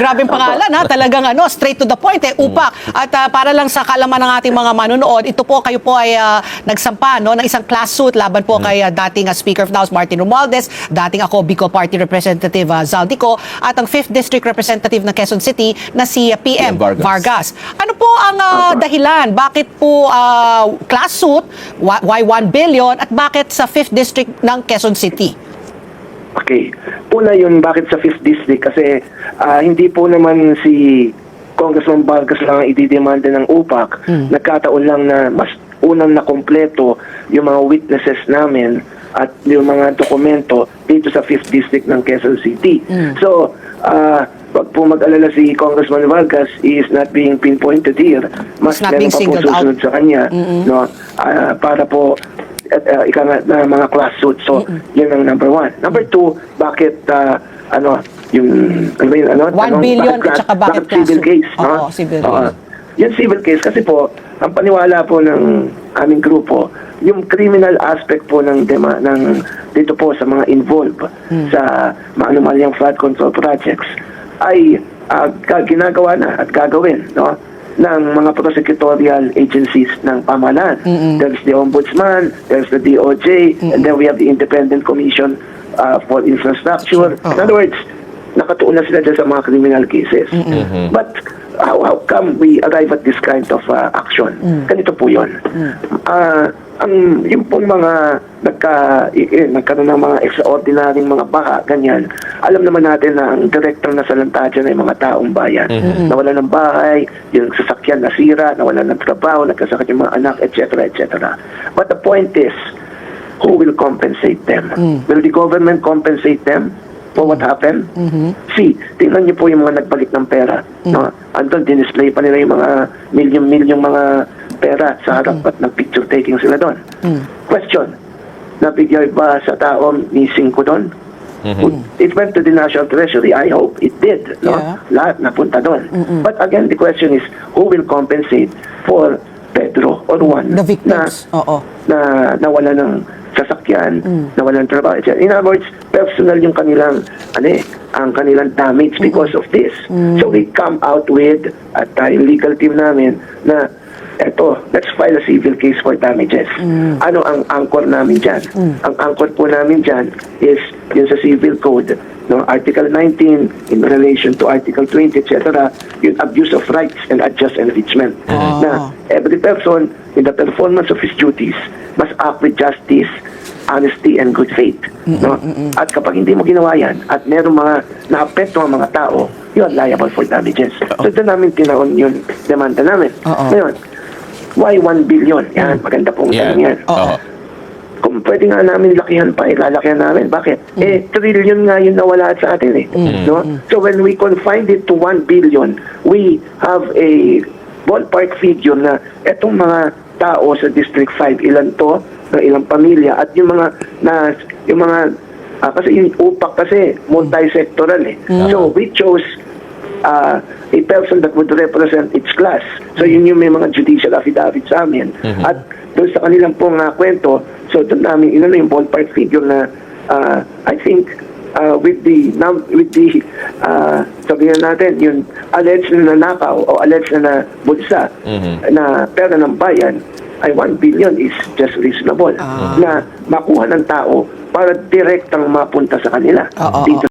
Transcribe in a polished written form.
Grabeng pangalan ha, talagang straight to the point upak. At para lang sa kalaman ng ating mga manonood, ito po kayo po ay nagsampa ng isang class suit laban po kay dating Speaker of the House Martin Romualdez, dating ako Bicol Party Representative Zaldico, at ang 5th District Representative ng Quezon City na si PM Vargas. Ano po ang dahilan? Bakit po class suit? Why 1 billion? At bakit sa 5th District ng Quezon City? Okay. Una yun, bakit sa 5th District? Kasi hindi po naman si Congressman Vargas lang ang ididemanda ng upak. Nagkataon lang na mas unang nakompleto yung mga witnesses namin at yung mga dokumento dito sa 5th District ng Quezon City. So, wag po mag-alala si Congressman Vargas, he is not being pinpointed here. Mas meron pa po susunod sa kanya no, para po ika nga na mga class suit. So, yun ang number one. Number two, bakit yung 1 billion at saka bakit civil case? Oo, civil case. Yung civil case kasi po, ang paniwala po ng aming grupo, yung criminal aspect po ng dito po sa mga involved sa maanumalyang flood control projects ay ginagawa na at gagawin, no, ng mga prosecutorial agencies ng pamahalaan. There's the Ombudsman, there's the DOJ, and then we have the Independent Commission for Infrastructure. In other words, nakatuon na sila dyan sa mga criminal cases. But how come we arrive at this kind of action? Ganito po yun. Yung pong mga nagkaroon ng mga extraordinary mga baha, ganyan, alam naman natin na ang direktang nasalanta dyan ay mga taong bayan. Nawalan ng bahay, yung sasakyan nasira, nawalan ng trabaho, nagkasakit yung mga anak, etc., etc. But the point is, who will compensate them? Will the government compensate them for what happened? See, tingnan niyo po yung mga nagbalik ng pera. No? Andun, dinisplay pa nila yung mga milyon-milyong mga pera sa harap at nag-picture taking sila doon. Question, nabigay ba sa taong ni Cinco doon? It went to the National Treasury. I hope it did. No? Lahat napunta doon. But again, the question is, who will compensate for Pedro or Juan The victims. na nawala ng sasakyan, nawala ng trabaho, etc. In other words, personal yung kanilang ang kanilang damage because of this. So we come out with at yung legal team namin na eto, let's file a civil case for damages. Ano ang anchor namin dyan? Ang anchor po namin dyan is yung sa civil code, no, Article 19 in relation to Article 20, etc., yung abuse of rights and unjust enrichment. Na every person in the performance of his duties must act with justice, honesty, and good faith. No? At kapag hindi mo ginawa yan, at merong mga naapekto ang mga tao, you are liable for damages. So ito namin tinaon yung demanda namin. Ngayon, why 1 billion? Yan, maganda pong tanong yan. Kung pwede nga namin lakihan pa, lalakihan namin. Bakit? Trillion nga yung nawala sa atin no? So when we confined it to 1 billion, we have a ballpark figure na etong mga tao sa District 5, ilan to, ng ilang pamilya, at yung mga kasi yung upak kasi multi-sectoral So we chose a person that would represent its class. So yun yung may mga judicial affidavit sa amin. At doon sa kanilang pong kwento, so doon namin yung ballpark figure na I think with the sabihin natin yung alleged na nanakaw o alleged na bulsa na pera ng bayan ay 1 billion is just reasonable na makuha ng tao para direktang mapunta sa kanila dito